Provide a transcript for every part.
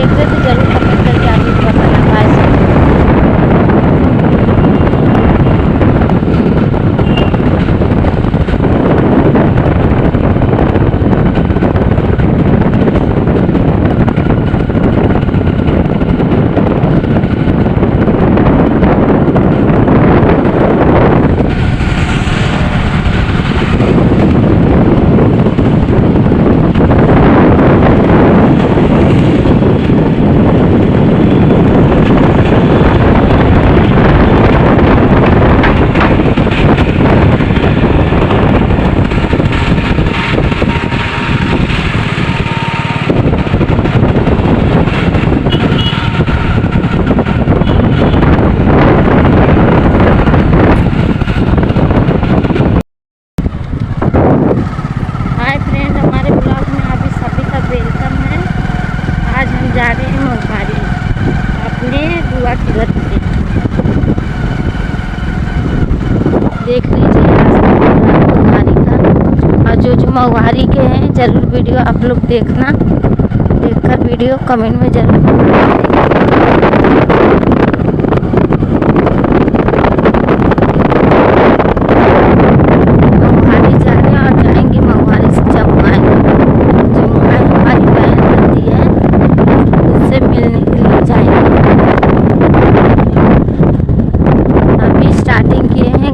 देख रहे तो जरूर कमेंट करके आप भी बताना। बाय। जा रहे हैं महुआरी अपने बुआ के घर पे। देख लीजिए रास्ता महुआरी का। और जो महुआरी के हैं ज़रूर वीडियो आप लोग देखना, देखकर वीडियो कमेंट में ज़रूर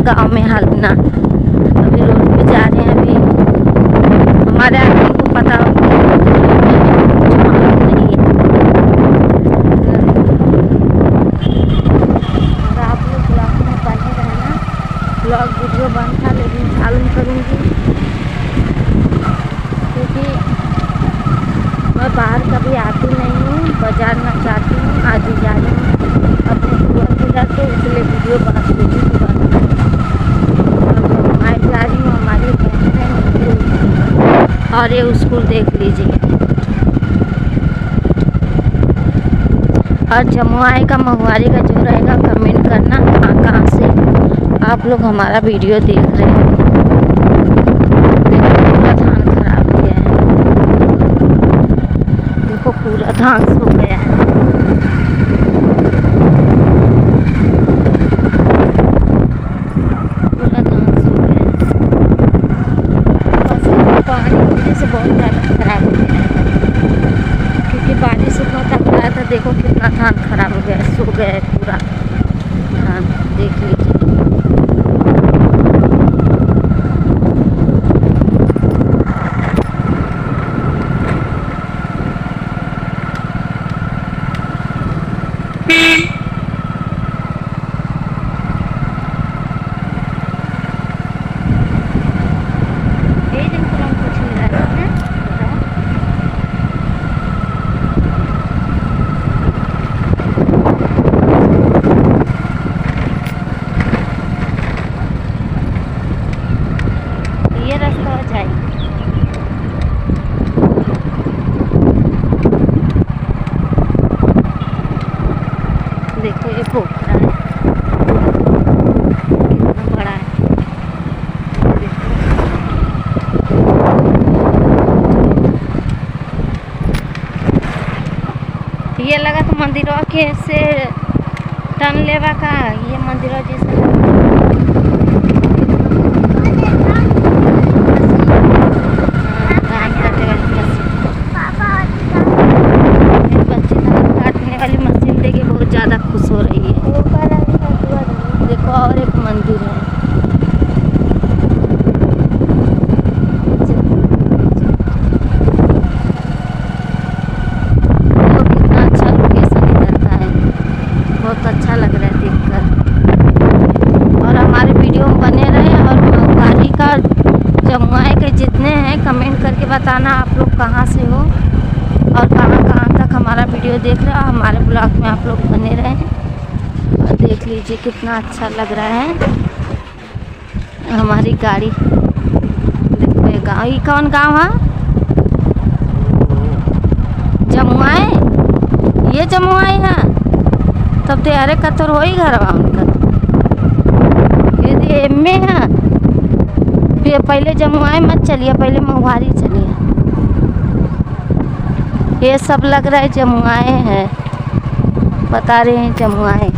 गांव में हालना। अभी रोड पे जा रहे हैं। अभी हमारे आदमी को पता नहीं है। और आप लोग ब्लॉग में बने रहना। ब्लॉग वीडियो बंद था लेकिन चालू करूँगी क्योंकि मैं बाहर कभी आती नहीं हूँ, बाजार ना चाहती हूँ। आज ही जा रही हूँ अपने बुआ के घर पे, इसलिए वीडियो बना दूँगी। और ये स्कूल देख लीजिए। और जमुआई का महुआरी का जो रहेगा कमेंट करना कहाँ से आप लोग हमारा वीडियो देख रहे हैं। देखो पूरा धान खराब हो गया है। देखो पूरा धान सूख गया है। से बहुत ज़्यादा खराब हो गया है क्योंकि बारिश उतना तक रहा था। देखो कितना धान खराब हो गया है, सूख गया है पूरा धान। देख लीजिए। ये रास्ता हो जाए। देखो ये पोखरा है, कितना बड़ा है। ये लगा तो मंदिरों के से टन लेवा का ये मंदिरों जैसे ज़्यादा खुश हो रही है। देखो और एक मंदिर है। देखो कितना अच्छा लोकेशन इधर का है, बहुत अच्छा लग रहा है देखकर। और हमारे वीडियो में बने रहे। और महुआरी का जमुआई के जितने हैं कमेंट करके बताना आप लोग कहाँ से हो और कहाँ तक हमारा वीडियो देख रहे हो। हमारे ब्लॉग में आप लोग बने रहे हैं। और देख लीजिए कितना अच्छा लग रहा है हमारी गाड़ी। देखो ये गाँव, ये कौन गाँव है? जमुआई। ये जमुआई है तब तो अरे कतर हो ही घर उनका। ये एम में है। फिर पहले जमुआई मत चलिए, पहले महुआरी चलिए। ये सब लग रहा है जमुआए हैं, बता रहे हैं जमुआए।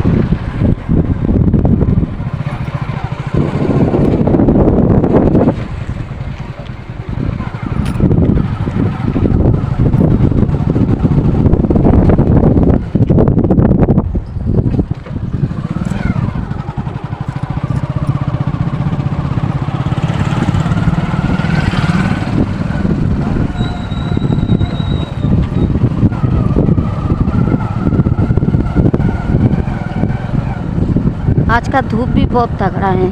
आज का धूप भी बहुत तगड़ा है,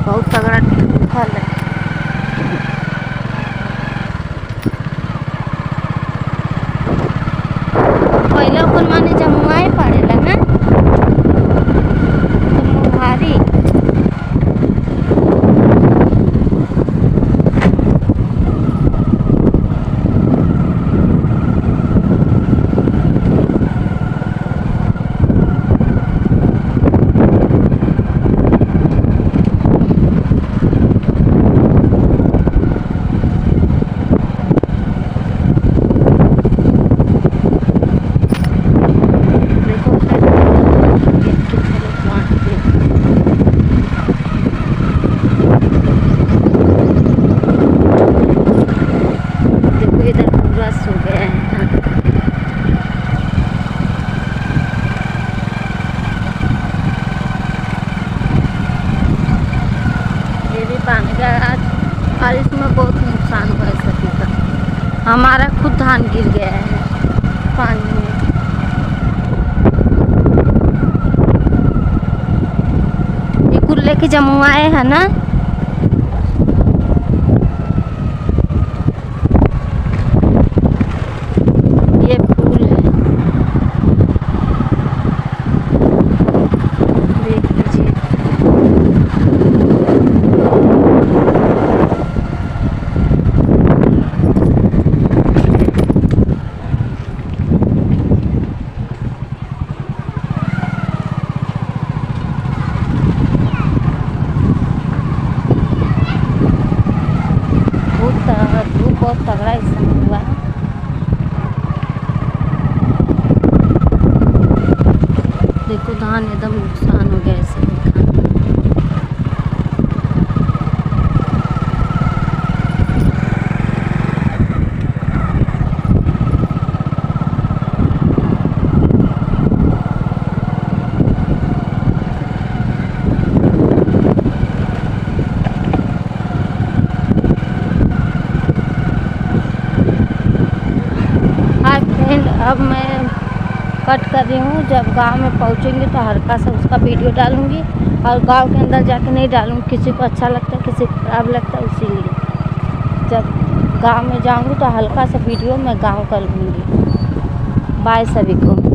बहुत तगड़ा धूप है। पहले अपन माने जमुआए पड़ेला ना, जमुहारी। बारिश में बहुत नुकसान हुआ है सभी का। हमारा खुद धान गिर गया है पानी में। ये कुल लेके जमुआए है ना, ये फूल है, देख लीजिए। धूप बहुत तगड़ा इस समय हुआ है। देखो धान एकदम नुकसान हो गया ऐसे देखा। अब मैं कट कर रही हूँ। जब गांव में पहुँचेंगे तो हल्का सा उसका वीडियो डालूँगी, और गांव के अंदर जाके नहीं डालूँगी। किसी को अच्छा लगता है, किसी को खराब लगता है, इसीलिए जब गांव में जाऊँगी तो हल्का सा वीडियो मैं गांव कर लूँगी। बाय सभी को।